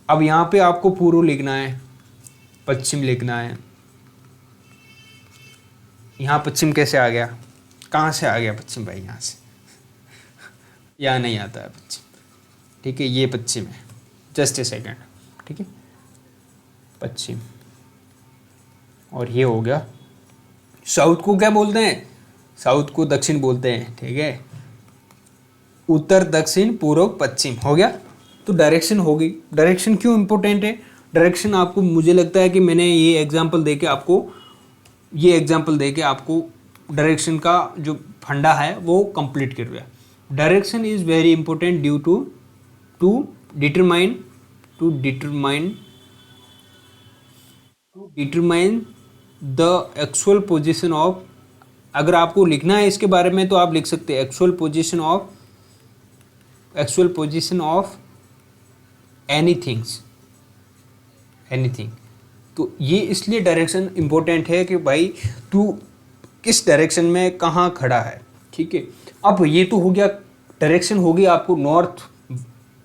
अब यहाँ पे आपको पूर्व लिखना है, पश्चिम लिखना है। यहाँ पश्चिम कैसे आ गया, कहाँ से आ गया पश्चिम भाई, यहाँ से, यहाँ नहीं आता है पश्चिम, ठीक है, ये पश्चिम है, जस्ट ए सेकेंड, ठीक है, पश्चिम। और ये हो गया साउथ को क्या बोलते हैं, साउथ को दक्षिण बोलते हैं, ठीक है, उत्तर दक्षिण पूर्व पश्चिम हो गया। तो डायरेक्शन होगी। डायरेक्शन क्यों इंपॉर्टेंट है, डायरेक्शन आपको, मुझे लगता है कि मैंने ये एग्जांपल देके आपको डायरेक्शन का जो फंडा है वो कंप्लीट कर दिया। Direction is very important due to determine the actual position of, अगर आपको लिखना है इसके बारे में तो आप लिख सकते हैं एक्चुअल पोजीशन ऑफ एनीथिंग। तो ये इसलिए डायरेक्शन इंपॉर्टेंट है कि भाई तू किस डायरेक्शन में कहाँ खड़ा है, ठीक है। अब ये तो हो गया डायरेक्शन, होगी आपको नॉर्थ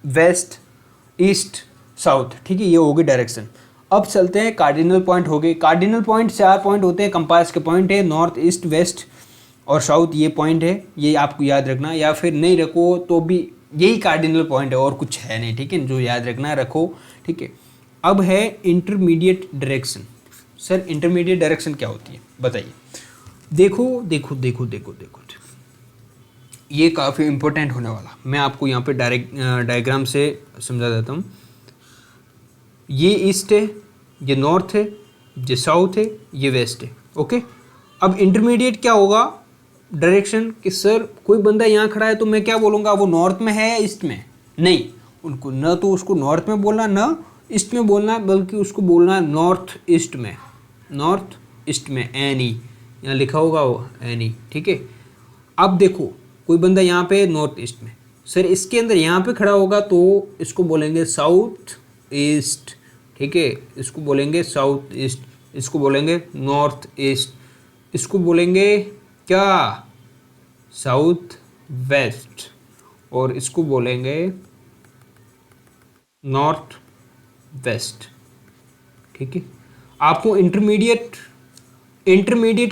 वेस्ट ईस्ट साउथ, ठीक है, ये होगी डायरेक्शन। अब चलते हैं कार्डिनल पॉइंट हो गए। कार्डिनल पॉइंट 4 पॉइंट होते हैं, कंपास के पॉइंट है, नॉर्थ ईस्ट वेस्ट और साउथ, ये पॉइंट है, ये आपको याद रखना, या फिर नहीं रखो तो भी यही कार्डिनल पॉइंट है और कुछ है नहीं, ठीक है, जो याद रखना है रखो, ठीक है। अब है intermediate direction. Sir intermediate direction क्या होती है बताइए। देखो, ये काफ़ी इंपॉर्टेंट होने वाला, मैं आपको यहाँ पे डायग्राम से समझा देता हूँ। ये ईस्ट है, ये नॉर्थ है, ये साउथ है, ये वेस्ट है, ओके। अब इंटरमीडिएट क्या होगा डायरेक्शन, कि सर कोई बंदा यहाँ खड़ा है तो मैं क्या बोलूँगा, वो नॉर्थ में है या ईस्ट में, नहीं, उनको न तो उसको नॉर्थ में बोलना न ईस्ट में बोलना, बल्कि उसको बोलना नॉर्थ ईस्ट में, एनी, यहाँ लिखा होगा वो एनी, ठीक है। अब देखो कोई बंदा यहाँ पे नॉर्थ ईस्ट में, सर इसके अंदर यहाँ पे खड़ा होगा तो इसको बोलेंगे साउथ ईस्ट, ठीक है, इसको बोलेंगे साउथ ईस्ट, इसको बोलेंगे नॉर्थ ईस्ट, इसको बोलेंगे क्या, साउथ वेस्ट, और इसको बोलेंगे नॉर्थ वेस्ट, ठीक है। आपको इंटरमीडिएट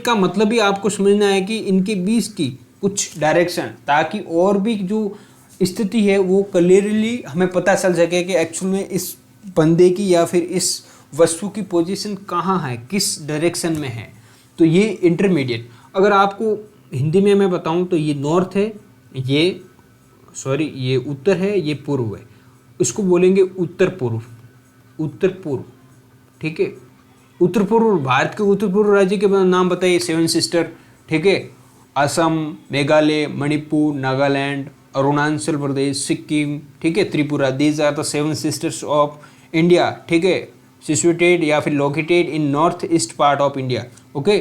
का मतलब ही आपको समझना है कि इनके बीच की कुछ डायरेक्शन, ताकि और भी जो स्थिति है वो क्लियरली हमें पता चल सके कि एक्चुअल में इस बंदे की या फिर इस वस्तु की पोजीशन कहाँ है, किस डायरेक्शन में है। तो ये इंटरमीडिएट, अगर आपको हिंदी में मैं बताऊं तो ये नॉर्थ है, ये उत्तर है, ये पूर्व है, इसको बोलेंगे उत्तर पूर्व, ठीक है। उत्तर पूर्व, भारत के उत्तर पूर्व राज्य के नाम बताइए, 7 सिस्टर, ठीक है, असम, मेघालय, मणिपुर, नागालैंड, अरुणाचल प्रदेश, सिक्किम, ठीक है, Tripura, these are the 7 sisters of India, ठीक है, सिचुएटेड या फिर located in north east part of India, okay.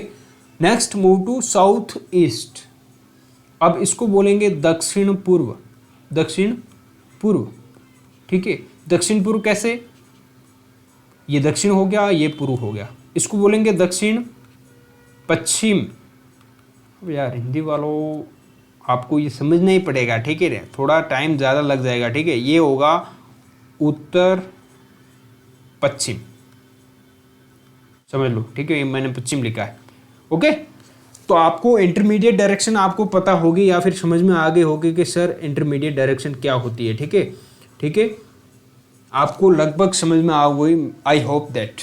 Next move to south east, अब इसको बोलेंगे दक्षिण पूर्व, ठीक है। दक्षिण पूर्व कैसे, ये दक्षिण हो गया, ये पूर्व हो गया, इसको बोलेंगे दक्षिण पश्चिम। अब यार हिंदी वालों आपको ये समझना ही पड़ेगा, ठीक है, थोड़ा टाइम ज़्यादा लग जाएगा, ठीक है। ये होगा उत्तर पश्चिम, समझ लो, ठीक है, ये मैंने पश्चिम लिखा है, ओके। तो आपको इंटरमीडिएट डायरेक्शन आपको पता होगी या फिर समझ में आ गई होगी कि सर इंटरमीडिएट डायरेक्शन क्या होती है, ठीक है, आपको लगभग समझ में आ गई, आई होप दैट।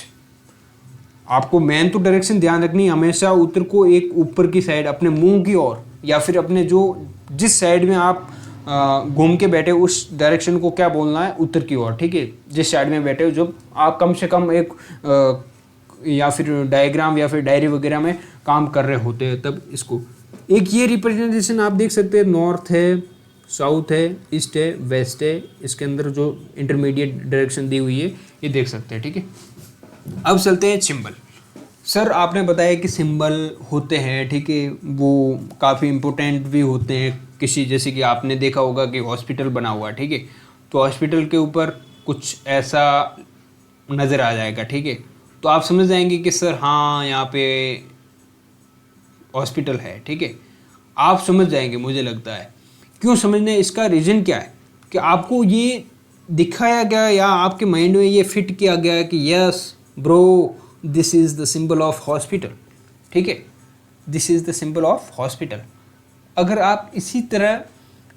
आपको मेन तो डायरेक्शन ध्यान रखनी, हमेशा उत्तर को एक ऊपर की साइड अपने मुंह की ओर या फिर अपने जिस साइड में आप घूम के बैठे उस डायरेक्शन को क्या बोलना है, उत्तर की ओर, ठीक है। जिस साइड में बैठे हो, जब आप कम से कम एक या फिर डायग्राम या फिर डायरी वगैरह में काम कर रहे होते हैं तब इसको। एक ये रिप्रेजेंटेशन आप देख सकते हैं, नॉर्थ है, साउथ है, ईस्ट है, वेस्ट है, इसके अंदर जो इंटरमीडिएट डायरेक्शन दी हुई है ये देख सकते हैं, ठीक है। अब चलते हैं सिंबल। सर आपने बताया कि सिंबल होते हैं, ठीक है, वो काफ़ी इम्पोर्टेंट भी होते हैं किसी, जैसे कि आपने देखा होगा कि हॉस्पिटल बना हुआ है, ठीक है, तो हॉस्पिटल के ऊपर कुछ ऐसा नज़र आ जाएगा, ठीक है, तो आप समझ जाएंगे कि सर हाँ यहाँ पे हॉस्पिटल है, ठीक है, आप समझ जाएंगे मुझे लगता है। क्यों समझने, इसका रीज़न क्या है कि आपको ये दिखाया गया या आपके माइंड में ये फिट किया गया है कि yes bro this is the symbol of hospital, ठीक है, this is the symbol of hospital. अगर आप इसी तरह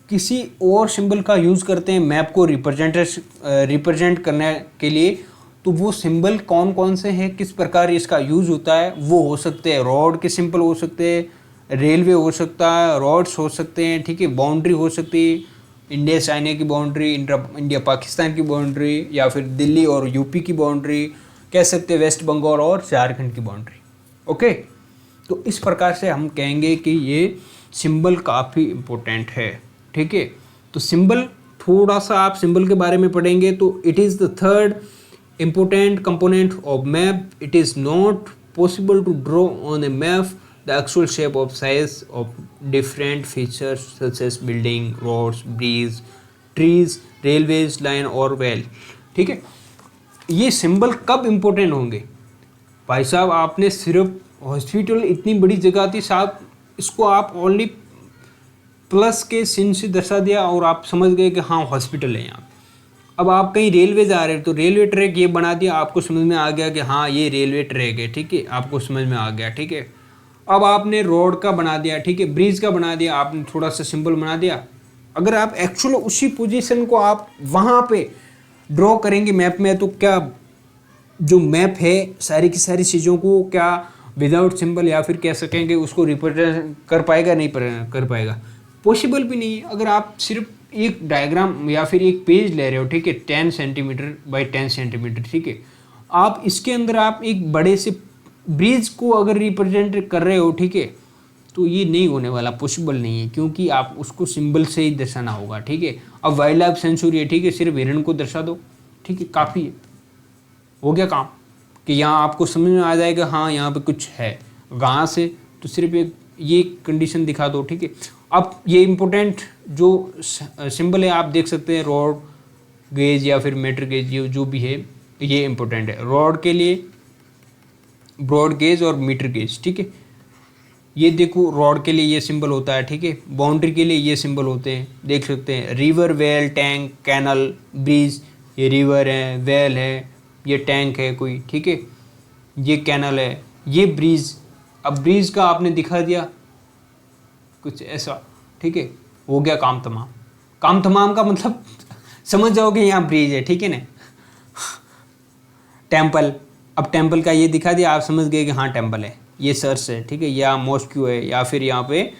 किसी और सिंबल का यूज़ करते हैं मैप को रिप्रेजेंट करने के लिए, तो वो सिंबल कौन कौन से हैं, किस प्रकार इसका यूज़ होता है, वो हो सकते हैं रोड के सिंबल हो सकते हैं, रेलवे हो सकता है, रोड्स हो सकते हैं, ठीक है, बाउंड्री हो सकती है, इंडिया चाइना की बाउंड्री, इंडिया पाकिस्तान की बाउंड्री, या फिर दिल्ली और यूपी की बाउंड्री, कह सकते हैं वेस्ट बंगाल और झारखंड की बाउंड्री। ओके, तो इस प्रकार से हम कहेंगे कि ये सिंबल काफ़ी इम्पोर्टेंट है, ठीक है। तो सिंबल, थोड़ा सा आप सिंबल के बारे में पढ़ेंगे तो it is the third important component of map. It is not possible to draw on a map the actual shape of size of different features such as building, roads, bridges, trees, railways, line or well, ठीक है। ये symbol कब important होंगे भाई साहब, आपने सिर्फ hospital इतनी बड़ी जगह थी साहब, इसको आप ओनली प्लस के चिन्ह से दर्शा दिया और आप समझ गए कि हाँ हॉस्पिटल है यहाँ। अब आप कहीं रेलवे जा रहे हैं तो रेलवे ट्रैक ये बना दिया, आपको समझ में आ गया कि हाँ ये रेलवे ट्रैक है, ठीक है, आपको समझ में आ गया, ठीक है। अब आपने रोड का बना दिया, ठीक है, ब्रिज का बना दिया, आपने थोड़ा सा सिंबल बना दिया। अगर आप एक्चुअल उसी पोजीशन को आप वहाँ पे ड्रॉ करेंगे मैप में, तो क्या जो मैप है सारी की सारी चीज़ों को क्या विदाउट सिंबल या फिर कह सकेंगे उसको रिप्रेजेंट कर पाएगा, नहीं कर पाएगा, पॉसिबल भी नहीं है। अगर आप सिर्फ एक डायग्राम या फिर एक पेज ले रहे हो, ठीक है, 10 सेंटीमीटर बाई 10 सेंटीमीटर, ठीक है, आप इसके अंदर आप एक बड़े से ब्रिज को अगर रिप्रेजेंट कर रहे हो, ठीक है, तो ये नहीं होने वाला, पॉसिबल नहीं है, क्योंकि आप उसको सिंबल से ही दर्शाना होगा, ठीक है। अब वाइल्ड लाइफ सेंचुरी है, ठीक है, सिर्फ हिरण को दर्शा दो, ठीक है, काफ़ी है, हो गया काम, कि यहाँ आपको समझ में आ जाएगा हाँ यहाँ पे कुछ है। घास है तो सिर्फ एक ये कंडीशन दिखा दो, ठीक है। अब ये इम्पोर्टेंट जो सिंबल है आप देख सकते हैं, रोड गेज या फिर मीटर गेज, ये जो भी है ये इम्पोर्टेंट है। रोड के लिए ब्रॉड गेज और मीटर गेज, ठीक है, ये देखो रोड के लिए ये सिंबल होता है, ठीक है, बाउंड्री के लिए ये सिंबल होते हैं, देख सकते हैं, river, well, tank, canal, bridge, ये रिवर है, वेल है, ये टैंक है कोई, ठीक है, ये कैनल है, ये ब्रिज। अब ब्रिज का आपने दिखा दिया कुछ ऐसा, ठीक है, हो गया काम तमाम। काम तमाम का मतलब समझ जाओगे यहाँ ब्रिज है, ठीक है ना। टेम्पल, अब टेम्पल का ये दिखा दिया, आप समझ गए कि हाँ टेम्पल है, ये चर्च है, ठीक है, या मॉस्क्यू है, या फिर यहाँ पे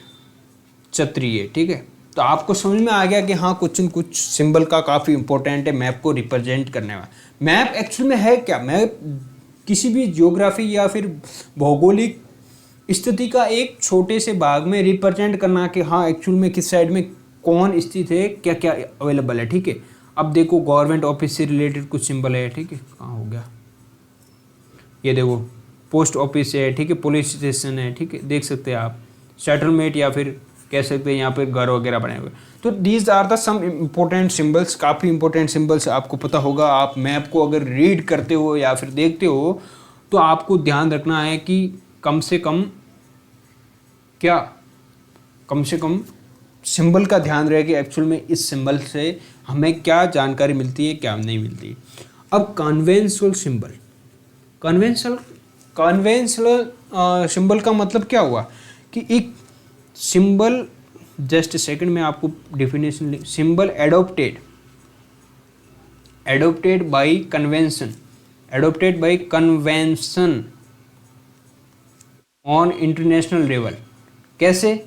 छतरी है, ठीक है। तो आपको समझ में आ गया कि हाँ कुछ न कुछ सिंबल का काफ़ी इंपॉर्टेंट है मैप को रिप्रेजेंट करने में। मैप एक्चुअल में है क्या? मैप किसी भी ज्योग्राफी या फिर भौगोलिक स्थिति का एक छोटे से भाग में रिप्रेजेंट करना कि हाँ एक्चुअल में किस साइड में कौन स्थित है, क्या क्या अवेलेबल है, ठीक है। अब देखो गवर्नमेंट ऑफिस से रिलेटेड कुछ सिंबल है, ठीक है, कहाँ हो गया, ये देखो पोस्ट ऑफिस है, ठीक है, पुलिस स्टेशन है, ठीक है, देख सकते हैं आप, सेटलमेंट या फिर कह सकते हैं यहाँ पे घर वगैरह बने हुए। तो these are the some important symbols, काफ़ी इंपॉर्टेंट सिंबल्स आपको पता होगा। आप मैप को अगर रीड करते हो या फिर देखते हो तो आपको ध्यान रखना है कि कम से कम सिंबल का ध्यान रहे कि एक्चुअल में इस सिंबल से हमें क्या जानकारी मिलती है, क्या नहीं मिलती है। अब कन्वेंशनल सिंबल, कन्वेंशनल सिंबल का मतलब क्या हुआ कि एक सिंबल, जस्ट सेकंड में आपको definition, symbol adopted bye convention on international level. कैसे?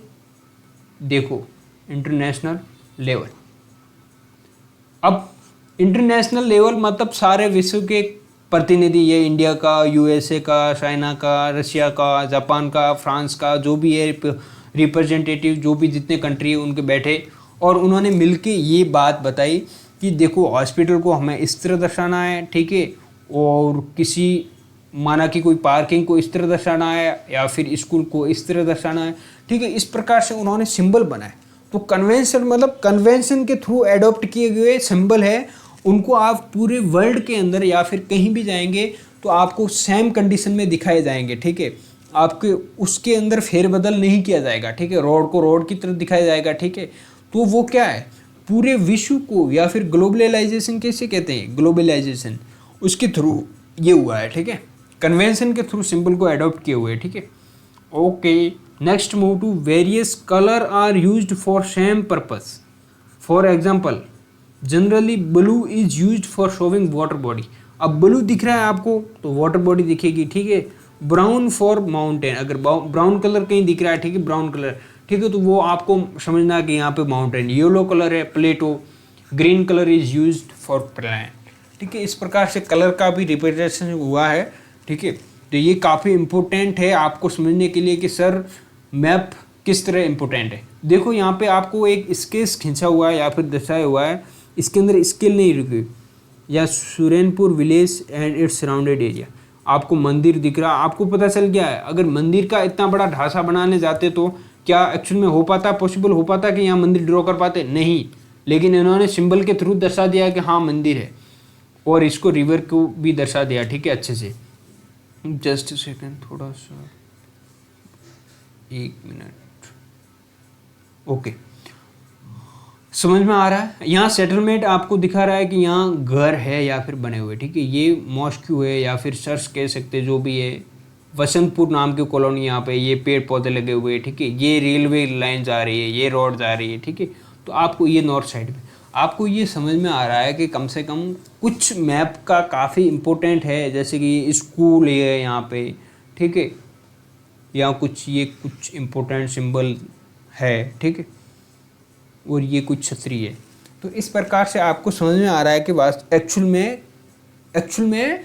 देखो इंटरनेशनल लेवल, अब इंटरनेशनल लेवल मतलब सारे विश्व के प्रतिनिधि, ये इंडिया का, यूएसए का, चाइना का, रशिया का, जापान का, फ्रांस का, जो भी है रिप्रेजेंटेटिव, जो भी जितने कंट्री है उनके बैठे और उन्होंने मिलके ये बात बताई कि देखो हॉस्पिटल को हमें इस तरह दर्शाना है, ठीक है, और किसी माना कि कोई पार्किंग को इस तरह दर्शाना है या फिर स्कूल को इस तरह दर्शाना है, ठीक है। इस प्रकार से उन्होंने सिंबल बनाए। तो कन्वेंशन मतलब कन्वेंशन के थ्रू एडॉप्ट किए गए सिंबल है, उनको आप पूरे वर्ल्ड के अंदर या फिर कहीं भी जाएंगे तो आपको सेम कंडीशन में दिखाए जाएंगे, ठीक है। आपके उसके अंदर फेरबदल नहीं किया जाएगा, ठीक है। रोड को रोड की तरह दिखाया जाएगा, ठीक है। तो वो क्या है, पूरे विश्व को या फिर ग्लोबलाइजेशन कैसे कहते हैं, ग्लोबलाइजेशन, उसके थ्रू ये हुआ है, ठीक है। कन्वेंशन के थ्रू सिंबल को एडॉप्ट किए हुए, ठीक है। Okay, next move to various colour are used for same purpose. For example, generally blue is used for showing water body. अब ब्लू दिख रहा है आपको तो वाटर बॉडी दिखेगी, ठीक है। ब्राउन फॉर माउंटेन, अगर ब्राउन कलर कहीं दिख रहा है, ठीक है, ब्राउन कलर, ठीक है, तो वो आपको समझना है कि यहाँ पे माउंटेन। येलो कलर है plateau, green colour is used for plant, ठीक है। इस प्रकार से कलर का भी रिप्रेजेंटेशन हुआ है, ठीक है। तो ये काफ़ी इम्पोर्टेंट है आपको समझने के लिए कि सर मैप किस तरह इम्पोर्टेंट है। देखो यहाँ पे आपको एक स्केच खींचा हुआ है या फिर दर्शाया हुआ है, इसके अंदर स्केल नहीं रुकी, या Surenpur village and its surrounded area. आपको मंदिर दिख रहा, आपको पता चल गया है। अगर मंदिर का इतना बड़ा ढांचा बनाने जाते तो क्या एक्चुअल में हो पाता, पॉसिबल हो पाता कि यहाँ मंदिर ड्रॉ कर पाते? नहीं, लेकिन इन्होंने सिंबल के थ्रू दर्शा दिया कि हाँ मंदिर है, और इसको रिवर को भी दर्शा दिया, ठीक है, अच्छे से। जस्ट सेकेंड, थोड़ा सा, 1 मिनट। ओके, समझ में आ रहा है। यहाँ सेटलमेंट आपको दिखा रहा है कि यहाँ घर है या फिर बने हुए, ठीक है। ये मॉस्क्यू है या फिर चर्च कह सकते, जो भी है। वसंतपुर नाम की कॉलोनी यहाँ पे, ये पेड़ पौधे लगे हुए, ठीक है। ये रेलवे लाइन जा रही है, ये रोड जा रही है, ठीक है। तो आपको ये नॉर्थ साइड में आपको ये समझ में आ रहा है कि कम से कम कुछ मैप का काफ़ी इम्पोर्टेंट है, जैसे कि स्कूल है यहाँ पे, ठीक है, या कुछ ये कुछ इम्पोर्टेंट सिंबल है, ठीक है, और ये कुछ छतरी है। तो इस प्रकार से आपको समझ में आ रहा है कि एक्चुअल में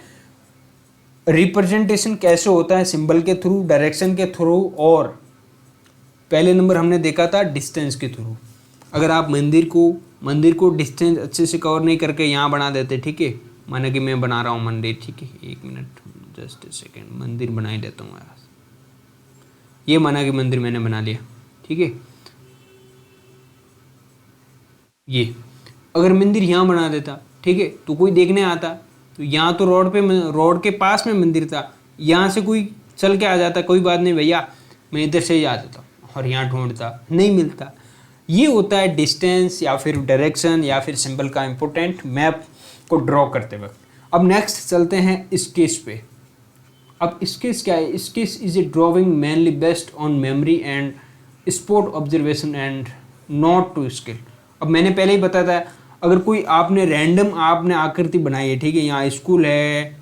रिप्रेजेंटेशन कैसे होता है, सिंबल के थ्रू, डायरेक्शन के थ्रू, और पहले नंबर हमने देखा था डिस्टेंस के थ्रू। अगर आप मंदिर को डिस्टेंस अच्छे से कवर नहीं करके यहाँ बना देते, ठीक है, माना कि मैं बना रहा हूँ मंदिर, ठीक है, 1 मिनट, जस्ट ए सेकेंड, मंदिर बना ही देता हूँ यार। ये माना कि मंदिर मैंने बना लिया, ठीक है। ये अगर मंदिर यहाँ बना देता, ठीक है, तो कोई देखने आता, तो यहाँ तो रोड के पास में मंदिर था, यहाँ से कोई चल के आ जाता, कोई बात नहीं भैया मैं इधर से ही आ जाता, और यहाँ ढूंढता, नहीं मिलता। ये होता है डिस्टेंस या फिर डायरेक्शन या फिर सिंबल का इम्पोर्टेंट मैप को ड्रॉ करते वक्त। अब नेक्स्ट चलते हैं स्केच पे। अब स्केच क्या है? Sketch is a drawing mainly based on memory and spot observation and not to skill. अब मैंने पहले ही बताया था, अगर कोई आपने रैंडम आपने आकृति बनाई है, ठीक है, यहाँ स्कूल है,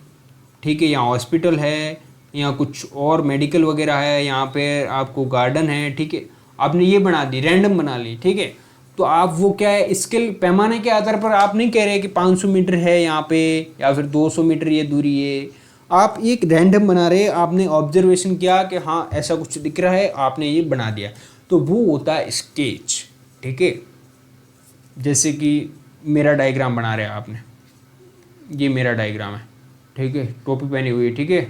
ठीक है, यहाँ हॉस्पिटल है, यहाँ कुछ और मेडिकल वगैरह है, यहाँ पे आपको गार्डन है, ठीक है, आपने ये बना दी, रैंडम बना ली, ठीक है, तो आप वो क्या है, स्किल पैमाने के आधार पर आप नहीं कह रहे कि 500 मीटर है यहाँ पे या फिर 200 मीटर ये दूरी है, आप एक रैंडम बना रहे, आपने ऑब्जर्वेशन किया कि हाँ ऐसा कुछ दिख रहा है, आपने ये बना दिया, तो वो होता है स्केच, ठीक है। जैसे कि मेरा डायग्राम बना रहे आपने, ये मेरा डायग्राम है, ठीक है, टोपी पहनी हुई है, ठीक है।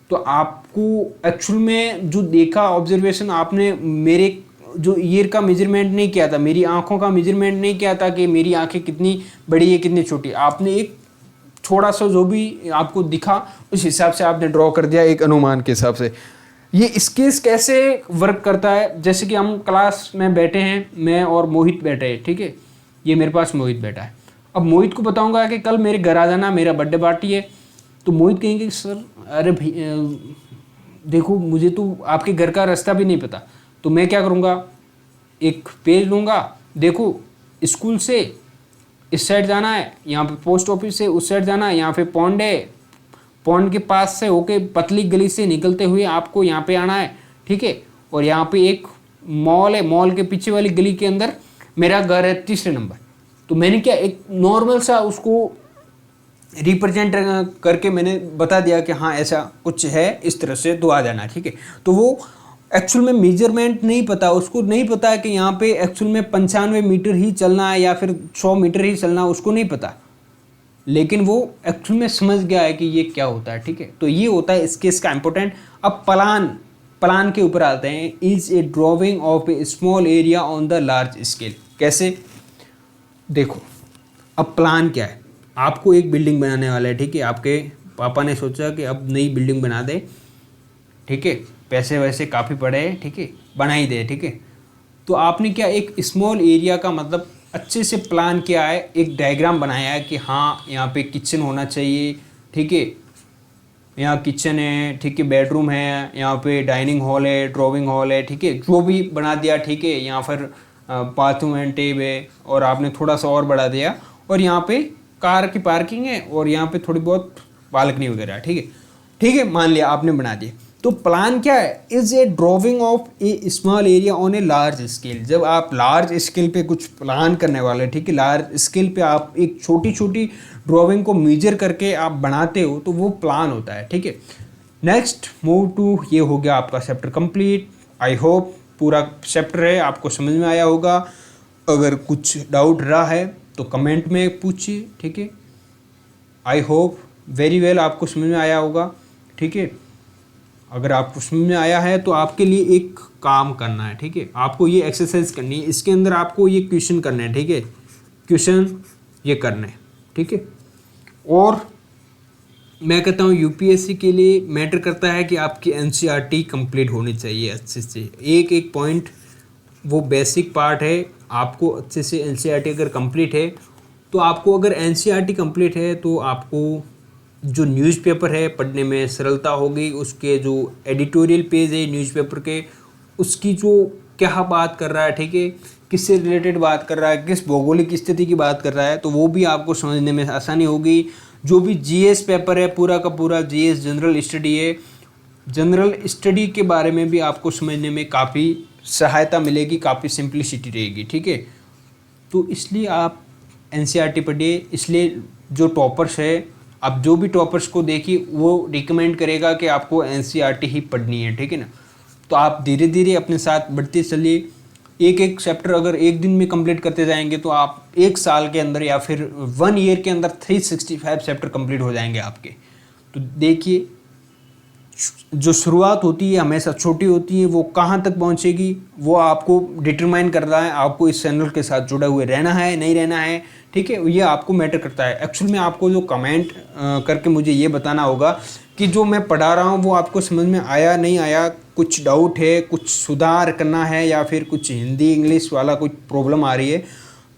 तो आपको एक्चुअल में जो देखा ऑब्जर्वेशन, आपने मेरे जो ईयर का मेजरमेंट नहीं किया था, मेरी आंखों का मेजरमेंट नहीं किया था कि मेरी आंखें कितनी बड़ी है कितनी छोटी, आपने एक थोड़ा सा जो भी आपको दिखा उस हिसाब से आपने ड्रॉ कर दिया एक अनुमान के हिसाब से। ये स्केच कैसे वर्क करता है? जैसे कि हम क्लास में बैठे हैं, मैं और मोहित बैठे हैं, ठीक है, ये मेरे पास मोहित बैठा है। अब मोहित को बताऊंगा कि कल मेरे घर आ जाना, मेरा बर्थडे पार्टी है, तो मोहित कहेंगे सर अरे भाई देखो मुझे तो आपके घर का रास्ता भी नहीं पता, तो मैं क्या करूँगा, एक पेज लूँगा, देखो स्कूल से इस साइड जाना है, यहाँ पे पोस्ट ऑफिस से उस साइड जाना है, यहाँ पे पॉन्ड है, पॉन्ड के पास से होके पतली गली से निकलते हुए आपको यहाँ पे आना है, ठीक है, और यहाँ पे एक मॉल है, मॉल के पीछे वाली गली के अंदर मेरा घर है 3रे नंबर। तो मैंने क्या एक नॉर्मल सा उसको रिप्रेजेंट करके मैंने बता दिया कि हाँ ऐसा कुछ है, इस तरह से तो आ जाना, ठीक है। तो वो एक्चुअल में मेजरमेंट नहीं पता, उसको नहीं पता है कि यहाँ पे एक्चुअल में 95 मीटर ही चलना है या फिर 100 मीटर ही चलना है, उसको नहीं पता, लेकिन वो एक्चुअल में समझ गया है कि ये क्या होता है, ठीक है। तो ये होता है इसके इसका इंपॉर्टेंट। अब प्लान के ऊपर आते हैं। Is a drawing of A small area on the large scale. कैसे, देखो अब प्लान क्या है, आपको एक बिल्डिंग बनाने वाला है, ठीक है। आपके पापा ने सोचा कि अब नई बिल्डिंग बना दे, ठीक है, पैसे वैसे काफ़ी पड़े हैं, ठीक है, बना ही दे, ठीक है। तो आपने क्या, एक स्मॉल एरिया का मतलब अच्छे से प्लान किया है, एक डायग्राम बनाया है कि हाँ यहाँ पे किचन होना चाहिए, ठीक है, यहाँ किचन है, ठीक है, बेडरूम है, यहाँ पे डाइनिंग हॉल है, ड्राइंग हॉल है, ठीक है, जो भी बना दिया, ठीक है। यहाँ पर बाथरूम एंड टेब है, और आपने थोड़ा सा और बढ़ा दिया, और यहाँ पे कार की पार्किंग है, और यहाँ पे थोड़ी बहुत बालकनी वगैरह, ठीक है, ठीक है, मान लिया आपने बना दिया। तो प्लान क्या है, is a drawing of A small area on a large scale. जब आप लार्ज स्केल पे कुछ प्लान करने वाले, ठीक है, लार्ज स्केल पे आप एक छोटी छोटी ड्राइंग को मेजर करके आप बनाते हो, तो वो प्लान होता है, ठीक है। नेक्स्ट मूव टू, ये हो गया आपका चैप्टर कंप्लीट। आई होप पूरा चैप्टर है आपको समझ में आया होगा। अगर कुछ डाउट रहा है तो कमेंट में पूछिए, ठीक है। आई होप वेरी वेल आपको समझ में आया होगा, ठीक है। अगर आपको समझ में आया है तो आपके लिए एक काम करना है, ठीक है, आपको ये एक्सरसाइज करनी है, इसके अंदर आपको ये क्वेश्चन करने हैं, ठीक है, क्वेश्चन ये करने हैं, ठीक है। और मैं कहता हूँ यूपीएससी के लिए मैटर करता है कि आपकी एनसीईआरटी कंप्लीट होनी चाहिए अच्छे से, एक एक पॉइंट, वो बेसिक पार्ट है। आपको अच्छे से एनसीईआरटी अगर कंप्लीट है तो आपको, अगर एनसीईआरटी कंप्लीट है तो आपको जो न्यूज़पेपर है पढ़ने में सरलता होगी। उसके जो एडिटोरियल पेज है न्यूज़पेपर के, उसकी जो क्या बात कर रहा है, ठीक है, किससे रिलेटेड बात कर रहा है, किस भौगोलिक स्थिति की बात कर रहा है, तो वो भी आपको समझने में आसानी होगी। जो भी जीएस पेपर है पूरा का पूरा जीएस जनरल स्टडी है, जनरल स्टडी के बारे में भी आपको समझने में काफ़ी सहायता मिलेगी, काफ़ी सिंप्लिसिटी रहेगी, ठीक है। तो इसलिए आप एनसीईआरटी पढ़िए। इसलिए जो टॉपर्स है, अब जो भी टॉपर्स को देखिए वो रिकमेंड करेगा कि आपको एनसीईआरटी ही पढ़नी है, ठीक है ना। तो आप धीरे धीरे अपने साथ बढ़ते चलिए। एक एक चैप्टर अगर एक दिन में कंप्लीट करते जाएंगे तो आप एक साल के अंदर या फिर 1 ईयर के अंदर 365 चैप्टर कंप्लीट हो जाएंगे आपके। तो देखिए, जो शुरुआत होती है हमेशा छोटी होती है, वो कहाँ तक पहुँचेगी वो आपको डिटरमाइन करना है। आपको इस चैनल के साथ जुड़े हुए रहना है, नहीं रहना है, ठीक है, ये आपको मैटर करता है। एक्चुअल में आपको जो कमेंट करके मुझे ये बताना होगा कि जो मैं पढ़ा रहा हूँ वो आपको समझ में आया नहीं आया, कुछ डाउट है, कुछ सुधार करना है, या फिर कुछ हिंदी इंग्लिश वाला कुछ प्रॉब्लम आ रही है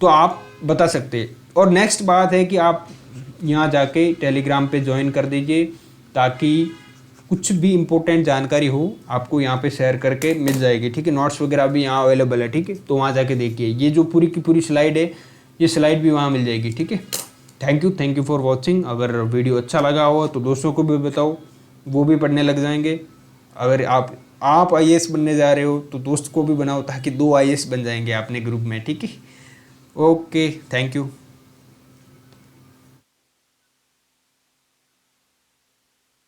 तो आप बता सकते हैं। और नेक्स्ट बात है कि आप यहाँ जाके टेलीग्राम पे ज्वाइन कर दीजिए, ताकि कुछ भी इम्पोर्टेंट जानकारी हो आपको यहाँ पे शेयर करके मिल जाएगी, ठीक है। नोट्स वगैरह भी यहाँ अवेलेबल है, ठीक है, तो वहाँ जाके देखिए। ये जो पूरी की पूरी स्लाइड है, ये स्लाइड भी वहाँ मिल जाएगी, ठीक है। Thank you for watching. अगर वीडियो अच्छा लगा हो तो दोस्तों को भी बताओ, वो भी पढ़ने लग जाएंगे। अगर आप आईएएस बनने जा रहे हो तो दोस्त को भी बनाओ, ताकि 2 आईएएस बन जाएंगे अपने ग्रुप में, ठीक है। Okay, thank you.